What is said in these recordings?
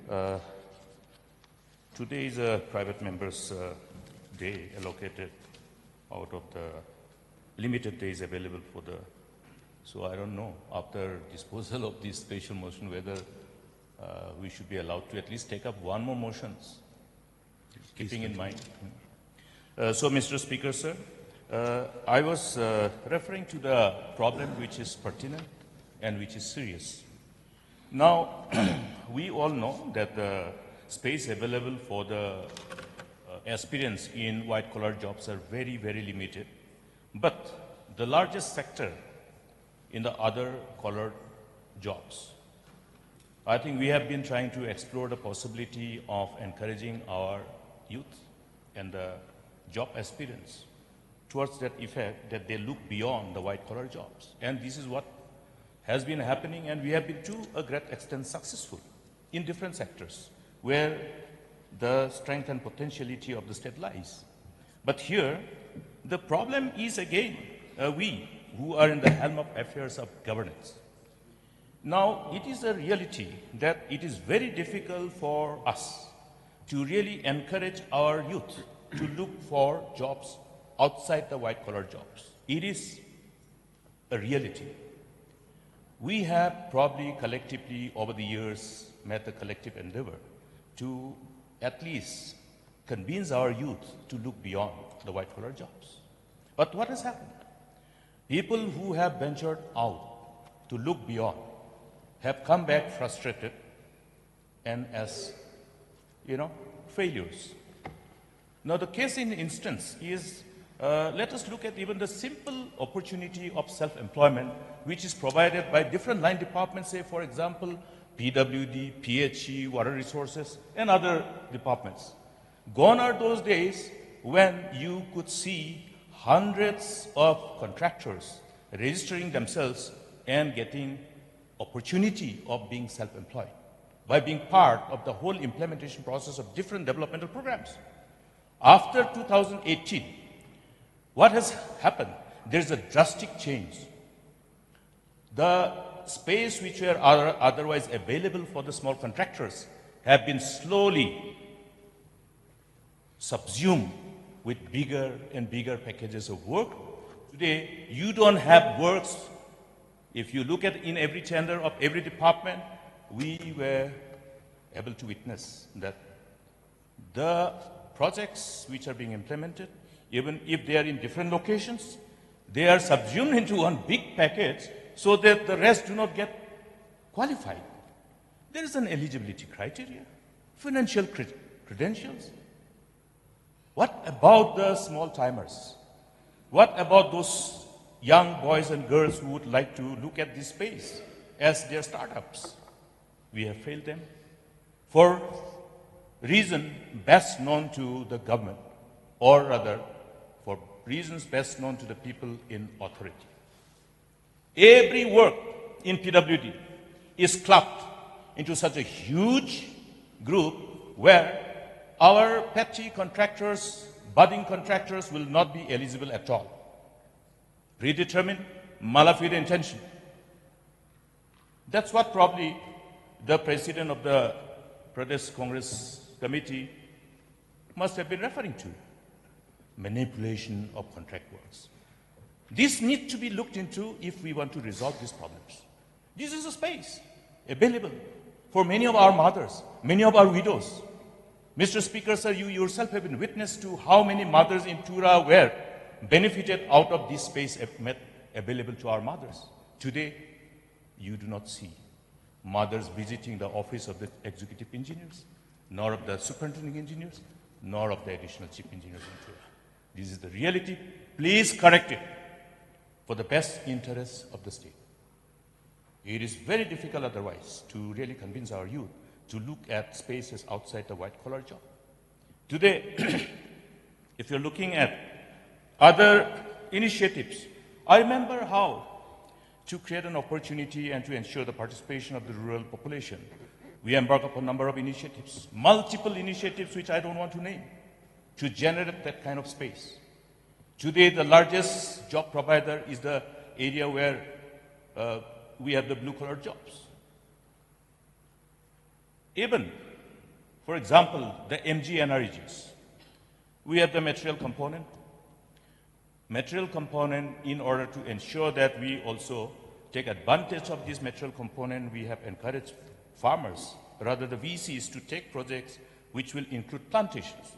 Uh, Today is a private members' day allocated out of the limited days available for the. So I don't know, after disposal of this special motion, whether we should be allowed to at least take up one more motions, keeping in mind. So, Mr. Speaker, sir, I was referring to the problem which is pertinent and which is serious. Now, we all know that the space available for the aspirants in white-collar jobs are very, very limited. But the largest sector in the other collared jobs, I think we have been trying to explore the possibility of encouraging our youth and the job aspirants towards that effect that they look beyond the white-collar jobs. And this is what has been happening, and we have been to a great extent successful in different sectors where the strength and potentiality of the state lies. But here, the problem is again we who are in the helm of affairs of governance. Now, it is a reality that it is very difficult for us to really encourage our youth to look for jobs outside the white-collar jobs. It is a reality. We have probably collectively over the years made a collective endeavor to at least convince our youth to look beyond the white-collar jobs. But what has happened? People who have ventured out to look beyond have come back frustrated and as, failures. Now, the case in instance is, let us look at even the simple opportunity of self-employment, which is provided by different line departments, say, for example, PWD, PHE, water resources, and other departments. Gone are those days when you could see hundreds of contractors registering themselves and getting opportunity of being self-employed by being part of the whole implementation process of different developmental programs. After 2018, what has happened? There's a drastic change. The space which were otherwise available for the small contractors have been slowly subsumed with bigger and bigger packages of work. Today, you don't have works. If you look at in every tender of every department, we were able to witness that the projects which are being implemented, even if they are in different locations, they are subsumed into one big package so that the rest do not get qualified. There is an eligibility criteria, financial credentials. What about the small timers? What about those young boys and girls who would like to look at this space as their startups? We have failed them for reason best known to the government, or rather for reasons best known to the people in authority. Every work in PWD is clubbed into such a huge group where our petty contractors, budding contractors will not be eligible at all. Predetermined, malafide intention. That's what probably the president of the Pradesh Congress Committee must have been referring to. Manipulation of contract works. This needs to be looked into if we want to resolve these problems. This is a space available for many of our mothers, many of our widows. Mr. Speaker, sir, you yourself have been witness to how many mothers in Tura were benefited out of this space made available to our mothers. Today, you do not see mothers visiting the office of the executive engineers, nor of the superintending engineers, nor of the additional chief engineers in Tura. This is the reality. Please correct it for the best interests of the state. It is very difficult otherwise to really convince our youth to look at spaces outside the white-collar job. Today, if you're looking at other initiatives, I remember how to create an opportunity and to ensure the participation of the rural population. We embarked upon a number of initiatives, multiple initiatives which I don't want to name, to generate that kind of space. Today, the largest job provider is the area where we have the blue-collar jobs. Even For example, the MG NREGs. We have the material component. Material component, in order to ensure that we also take advantage of this material component, we have encouraged farmers, rather the VCs, to take projects which will include plantations.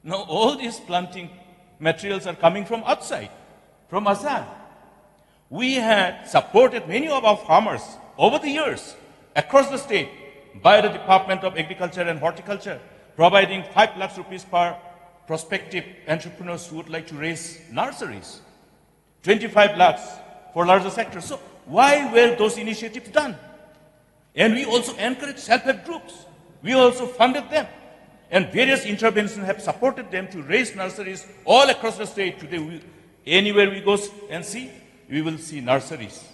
Now, all these planting materials are coming from outside, from Assam. We had supported many of our farmers over the years across the state by the Department of Agriculture and Horticulture, providing 5 lakh rupees per prospective entrepreneurs who would like to raise nurseries, 25 lakhs for larger sectors. So why were those initiatives done? And we also encouraged self-help groups. We also funded them. And various interventions have supported them to raise nurseries all across the state. Today, anywhere we go and see, we will see nurseries,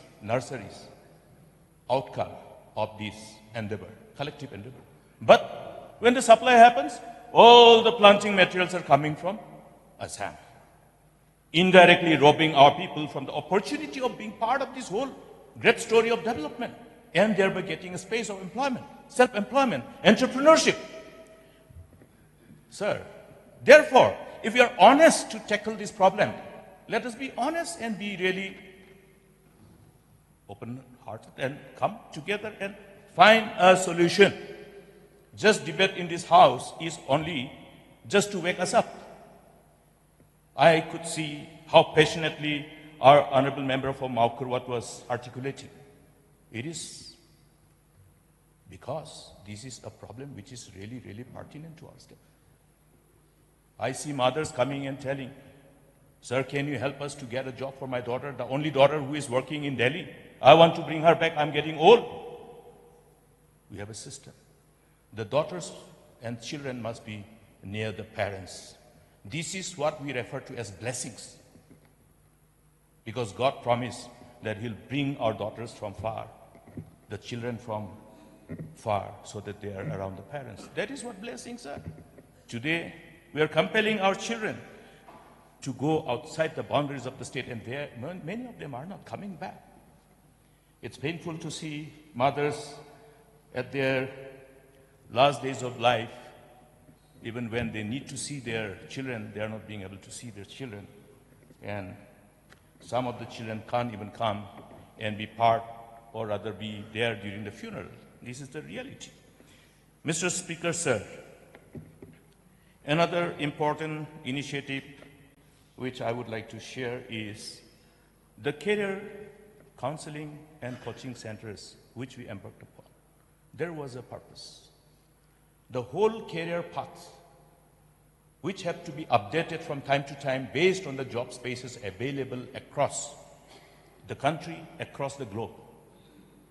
outcome of this endeavor, collective endeavor. But when the supply happens, all the planting materials are coming from Assam, indirectly robbing our people from the opportunity of being part of this whole great story of development, and thereby getting a space of employment, self-employment, entrepreneurship. Sir, therefore, if we are honest to tackle this problem, let us be honest and be really open-hearted and come together and find a solution. Just debate in this house is only just to wake us up. I could see how passionately our honorable member from Maukurwat was articulating. It is because this is a problem which is really, really pertinent to our state. I see mothers coming and telling, sir, can you help us to get a job for my daughter, the only daughter who is working in Delhi? I want to bring her back. I'm getting old. We have a system. The daughters and children must be near the parents. This is what we refer to as blessings. Because God promised that He'll bring our daughters from far, the children from far, so that they are around the parents. That is what blessings are. Today, we are compelling our children to go outside the boundaries of the state, and many of them are not coming back. It's painful to see mothers at their last days of life, even when they need to see their children, they are not being able to see their children. And some of the children can't even come and be part, or rather be there during the funeral. This is the reality. Mr. Speaker, sir, another important initiative which I would like to share is the career counseling and coaching centers which we embarked upon. There was a purpose. The whole career path, which have to be updated from time to time based on the job spaces available across the country, across the globe,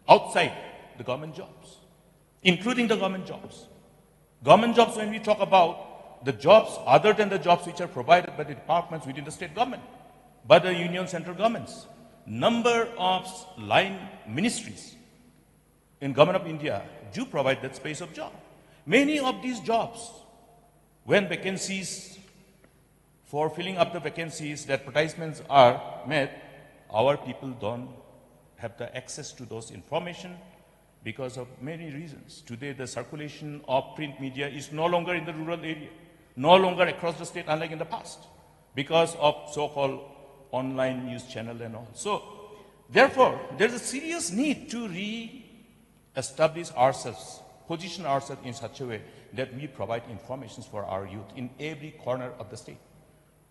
outside the government jobs, including the government jobs. Government jobs, when we talk about the jobs other than the jobs which are provided by the departments within the state government, by the union central governments, number of line ministries in Government of India do provide that space of job. Many of these jobs, when vacancies, for filling up the vacancies, the advertisements are made, our people don't have the access to those information because of many reasons. Today, the circulation of print media is no longer in the rural area, no longer across the state, unlike in the past, because of so-called online news channel and all. So, therefore, there's a serious need to re-establish ourselves, position ourselves in such a way that we provide information for our youth in every corner of the state.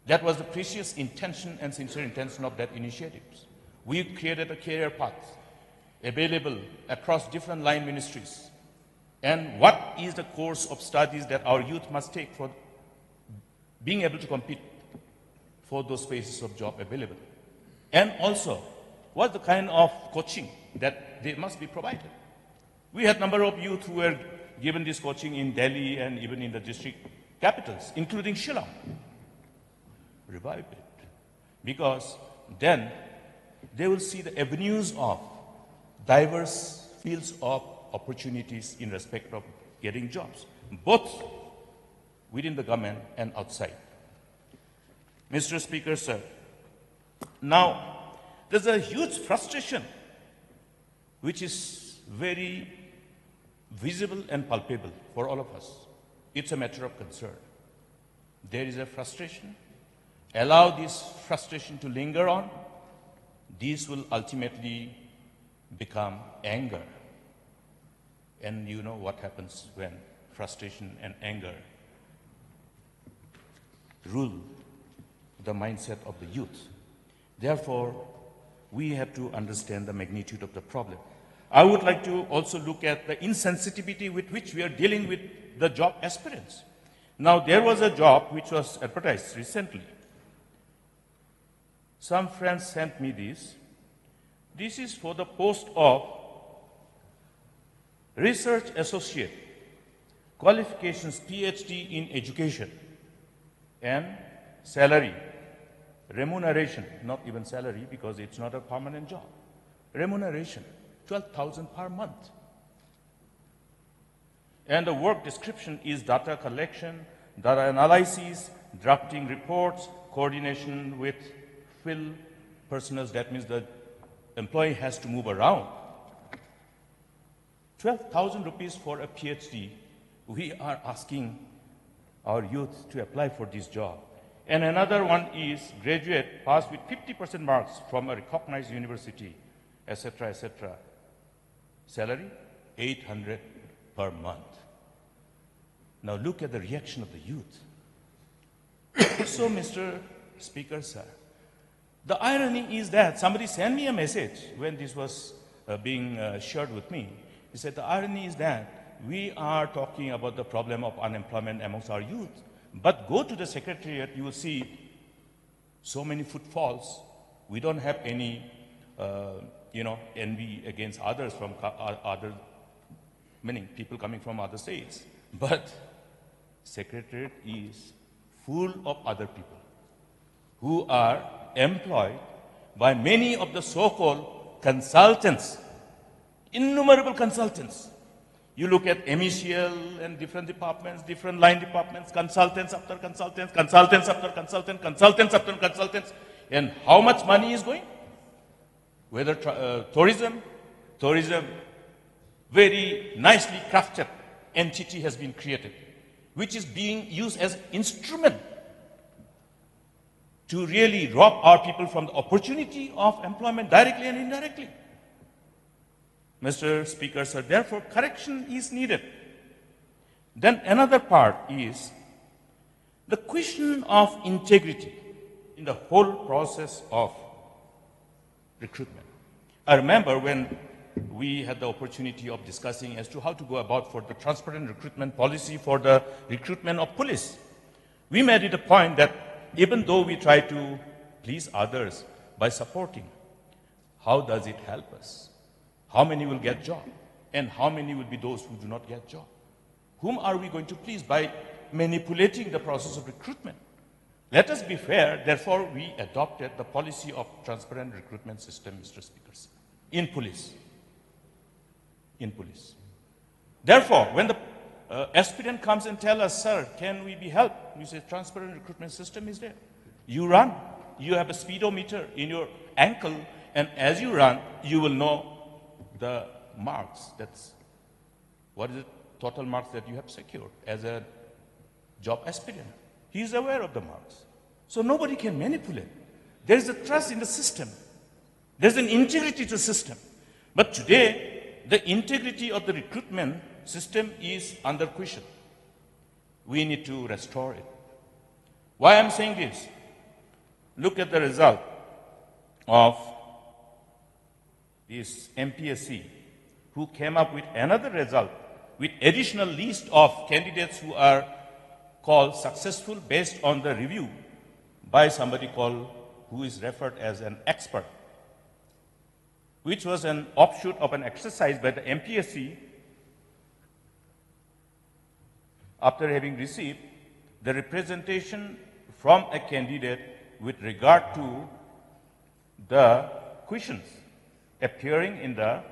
That was the precious intention and sincere intention of that initiative. We created a career path available across different line ministries. And what is the course of studies that our youth must take for being able to compete for those spaces of job available? And also, what the kind of coaching that they must be provided? We had a number of youth who were given this coaching in Delhi and even in the district capitals, including Shillong. Revive it. Because then they will see the avenues of diverse fields of opportunities in respect of getting jobs, both within the government and outside. Mr. Speaker, sir, now there's a huge frustration which is very visible and palpable for all of us. it's a matter of concern. There is a frustration. Allow this frustration to linger on. This will ultimately become anger. And you know what happens when frustration and anger rule the mindset of the youth. Therefore, we have to understand the magnitude of the problem. I would like to also look at the insensitivity with which we are dealing with the job aspirants. Now, there was a job which was advertised recently. Some friends sent me this. This is for the post of Research Associate, qualifications PhD in education, and salary, remuneration, not even salary because it's not a permanent job. Remuneration, 12,000 per month. And the work description is data collection, data analysis, drafting reports, coordination with field personnel. That means the employee has to move around. 12,000 rupees for a PhD. We are asking our youth to apply for this job. And another one is graduate passed with 50% marks from a recognized university, etc., etc. Salary, 800 per month. Now look at the reaction of the youth. So, Mr. Speaker, sir, the irony is that somebody sent me a message when this was being shared with me. He said, the irony is that we are talking about the problem of unemployment amongst our youth, but go to the secretariat, you will see so many footfalls. We don't have any, envy against others from other, meaning people coming from other states. But secretariat is full of other people who are employed by many of the so-called consultants, innumerable consultants. You look at MECL and different departments, different line departments, consultants after consultants, consultants after consultants, consultants after consultants, and how much money is going? Whether tourism, very nicely crafted entity has been created, which is being used as instrument to really rob our people from the opportunity of employment directly and indirectly. Mr. Speaker, sir, therefore correction is needed. Then another part is the question of integrity in the whole process of recruitment. I remember when we had the opportunity of discussing as to how to go about for the transparent recruitment policy for the recruitment of police. We made it a point that even though we try to please others by supporting, how does it help us? How many will get job? And how many will be those who do not get job? Whom are we going to please by manipulating the process of recruitment? Let us be fair, therefore we adopted the policy of transparent recruitment system, Mr. Speaker, in police. Therefore, when the aspirant comes and tells us, sir, can we be helped? We say, transparent recruitment system is there. You run, you have a speedometer in your ankle, and as you run, you will know the marks. That's what is the total marks that you have secured as a job aspirant. He is aware of the marks. So nobody can manipulate. There is a trust in the system. There's an integrity to the system. But today, the integrity of the recruitment system is under question. We need to restore it. Why I'm saying this? Look at the result of this MPSC, who came up with another result with additional list of candidates who are called successful based on the review by somebody called, who is referred as an expert, which was an offshoot of an exercise by the MPSC after having received the representation from a candidate with regard to the questions appearing in the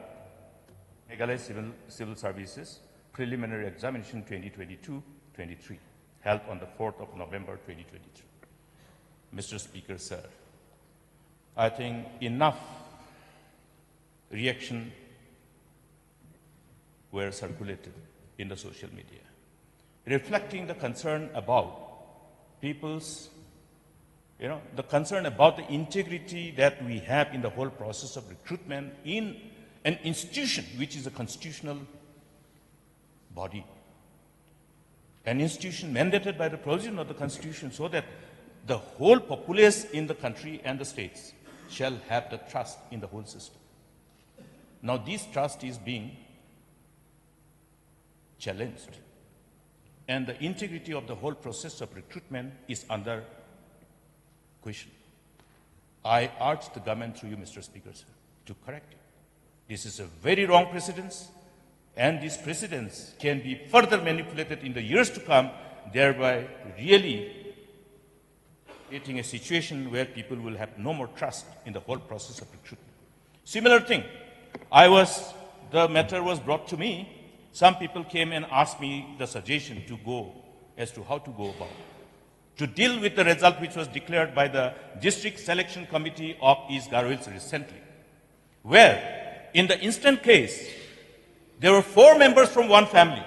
Meghalaya Civil Services Preliminary Examination 2022-23, held on the 4th of November 2023. Mr. Speaker, sir, I think enough reaction were circulated in the social media. reflecting the concern about people's, the concern about the integrity that we have in the whole process of recruitment in an institution which is a constitutional body. An institution mandated by the provision of the Constitution so that the whole populace in the country and the states shall have the trust in the whole system. Now this trust is being challenged, and the integrity of the whole process of recruitment is under question. I urge the government through you, Mr. Speaker, sir, to correct it. This is a very wrong precedence, and this precedence can be further manipulated in the years to come, thereby really creating a situation where people will have no more trust in the whole process of recruitment. Similar thing, the matter was brought to me. Some people came and asked me the suggestion to go as to how to go about to deal with the result which was declared by the District Selection Committee of East Garhwals recently, where in the instant case, there were 4 members from one family.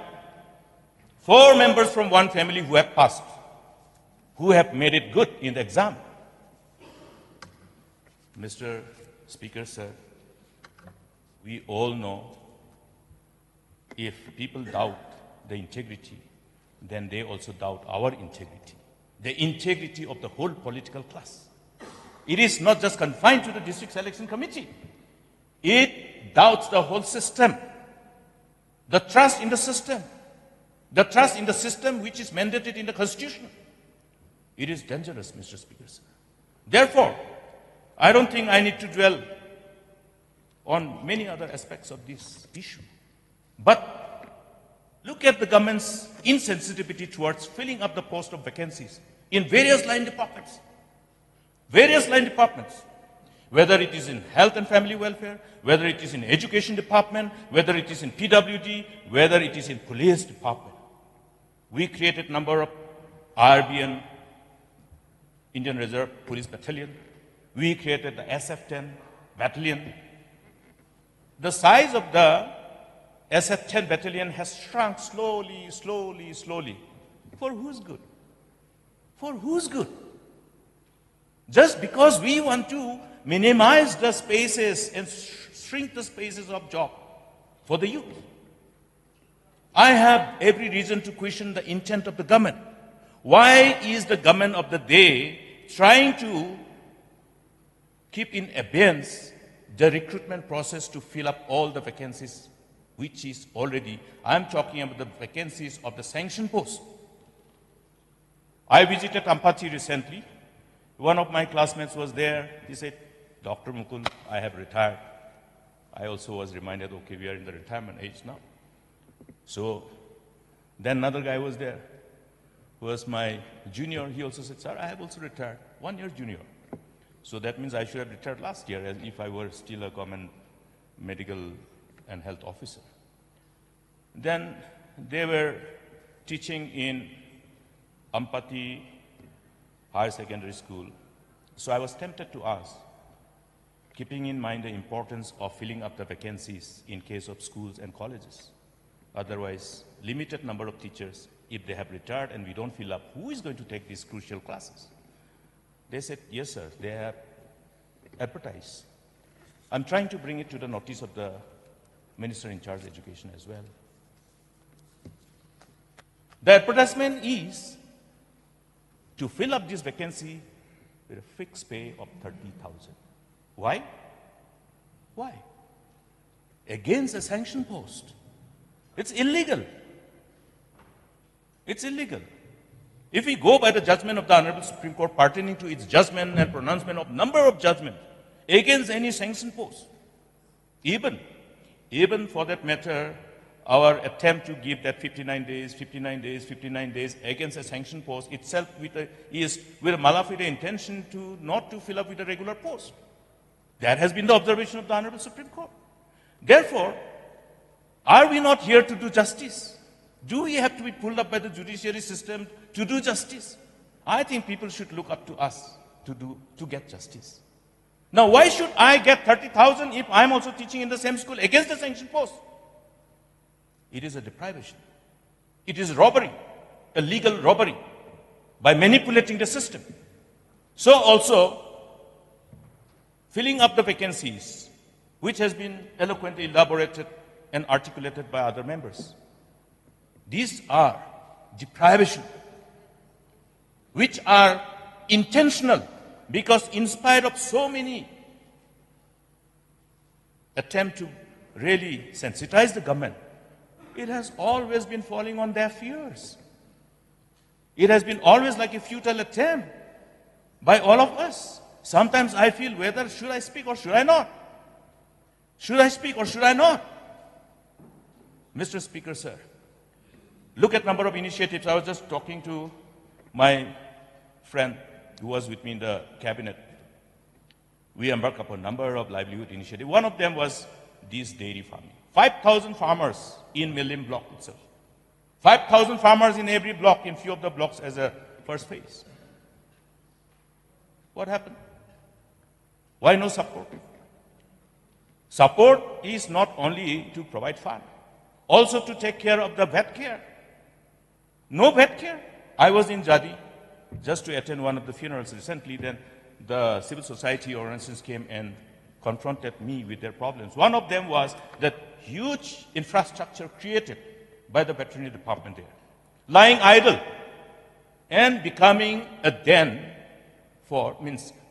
4 members from one family who have passed, who have made it good in the exam. Mr. Speaker, sir, we all know if people doubt the integrity, then they also doubt our integrity, the integrity of the whole political class. It is not just confined to the District Selection Committee. It doubts the whole system, the trust in the system which is mandated in the Constitution. It is dangerous, Mr. Speaker, sir. Therefore, I don't think I need to dwell on many other aspects of this issue. But look at the government's insensitivity towards filling up the post of vacancies in various line departments. Whether it is in health and family welfare, whether it is in education department, whether it is in PWD, whether it is in police department. We created number of IRBN, Indian Reserve Police Battalion. We created the SF-10 battalion. The size of the SF-10 battalion has shrunk slowly. For whose good? For whose good? Just because we want to minimize the spaces and shrink the spaces of job for the youth. I have every reason to question the intent of the government. Why is the government of the day trying to keep in abeyance the recruitment process to fill up all the vacancies, which is already, I'm talking about the vacancies of the sanction post. I visited Ampati recently. One of my classmates was there. He said, Dr. Mukul, I have retired. I also was reminded, okay, we are in the retirement age now. So then another guy was there, who was my junior. He also said, sir, I have also retired, 1 year junior. So that means I should have retired last year as if I were still a government medical and health officer. Then they were teaching in Ampati Higher Secondary School. So I was tempted to ask, keeping in mind the importance of filling up the vacancies in case of schools and colleges. Otherwise, limited number of teachers, if they have retired and we don't fill up, who is going to take these crucial classes? They said, yes, sir, they have advertised. I'm trying to bring it to the notice of the Minister in charge of education as well. The advertisement is to fill up this vacancy with a fixed pay of 30,000. Why? Why? Against a sanction post. It's illegal. It's illegal. If we go by the judgment of the Honorable Supreme Court pertaining to its judgment and pronouncement of number of judgment against any sanction post, even for that matter, our attempt to give that 59 days against a sanction post itself is with a malafide intention to not to fill up with a regular post. That has been the observation of the Honorable Supreme Court. Therefore, are we not here to do justice? Do we have to be pulled up by the judiciary system to do justice? I think people should look up to us to get justice. Now, why should I get 30,000 if I'm also teaching in the same school against the sanction post? It is a deprivation. It is robbery. a legal robbery by manipulating the system. So also, filling up the vacancies, which has been eloquently elaborated and articulated by other members. These are deprivation, which are intentional, because in spite of so many attempts to really sensitize the government, it has always been falling on deaf ears. It has been always like a futile attempt by all of us. Sometimes I feel whether should I speak or should I not? Should I speak or should I not? Mr. Speaker, sir, look at number of initiatives. I was just talking to my friend who was with me in the cabinet. We embarked upon a number of livelihood initiatives. One of them was this dairy farming. 5,000 farmers in Millim block itself. 5,000 farmers in every block, in few of the blocks as a first phase. What happened? Why no support? Support is not only to provide fund, also to take care of the vet care. No vet care. I was in Jadi just to attend one of the funerals recently. Then the civil society organizations came and confronted me with their problems. One of them was that huge infrastructure created by the veterinary department there, lying idle and becoming a den for,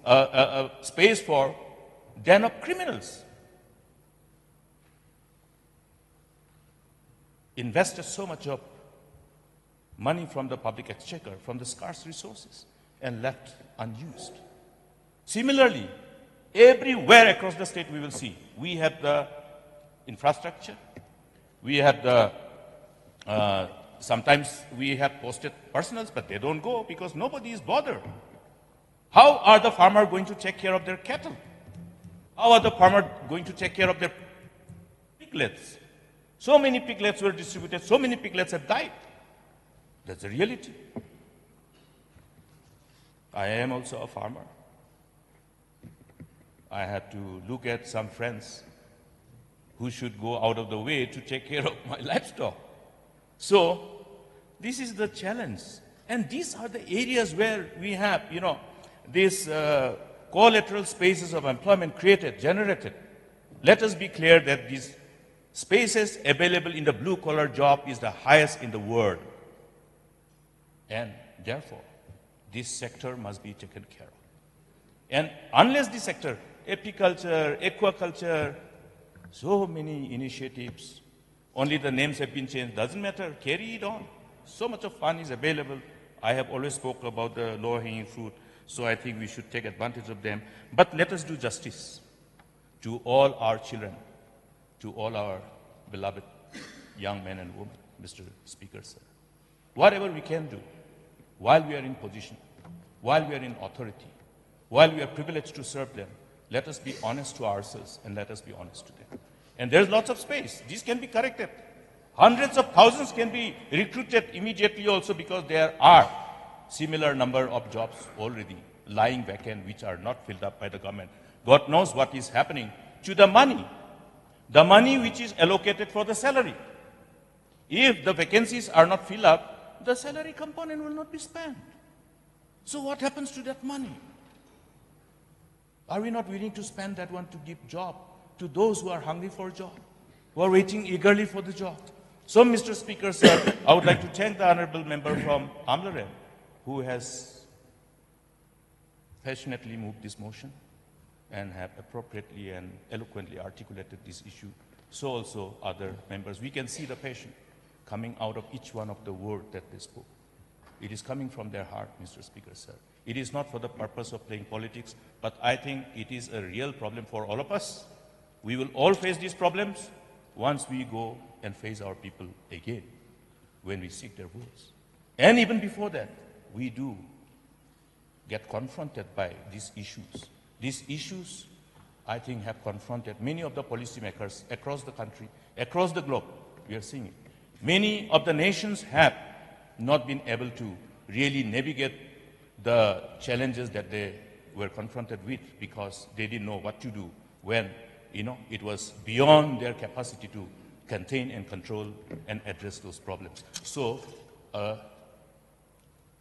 a space for den of criminals. Invested so much of money from the public exchequer, from the scarce resources, and left unused. Similarly, everywhere across the state we will see, we have the infrastructure, we have the, sometimes we have posted personals, but they don't go because nobody is bothered. How are the farmers going to take care of their cattle? How are the farmers going to take care of their piglets? So many piglets were distributed, so many piglets have died. That's the reality. I am also a farmer. I had to look at some friends who should go out of the way to take care of my livestock. So, this is the challenge. And these are the areas where we have, these collateral spaces of employment created, generated. Let us be clear that these spaces available in the blue-collar job is the highest in the world. And therefore, this sector must be taken care of. And unless this sector, apiculture, aquaculture, so many initiatives, only the names have been changed, doesn't matter, carry it on. So much of fun is available. I have always spoken about the low-hanging fruit, so I think we should take advantage of them. But let us do justice to all our children, to all our beloved young men and women, Mr. Speaker, sir. Whatever we can do, while we are in position, while we are in authority, while we are privileged to serve them, let us be honest to ourselves and let us be honest to them. And there's lots of space. These can be corrected. Hundreds of thousands can be recruited immediately also, because there are similar number of jobs already lying vacant which are not filled up by the government. God knows what is happening to the money which is allocated for the salary. If the vacancies are not filled up, the salary component will not be spent. So what happens to that money? Are we not willing to spend that one to give job to those who are hungry for a job, who are waiting eagerly for the job? So, Mr. Speaker, sir, I would like to thank the honorable member from Amlaren who has passionately moved this motion and have appropriately and eloquently articulated this issue. So also other members. We can see the passion coming out of each one of the words that they spoke. It is coming from their heart, Mr. Speaker, sir. It is not for the purpose of playing politics, but I think it is a real problem for all of us. We will all face these problems once we go and face our people again, when we seek their votes. And even before that, we do get confronted by these issues. These issues, I think, have confronted many of the policymakers across the country, across the globe. We are seeing it. Many of the nations have not been able to really navigate the challenges that they were confronted with, because they didn't know what to do when, it was beyond their capacity to contain and control and address those problems. So,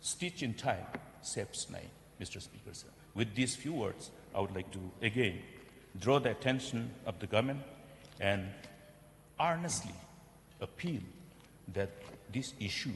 stitch in time saves nine, Mr. Speaker, sir. With these few words, I would like to again draw the attention of the government and earnestly appeal that this issue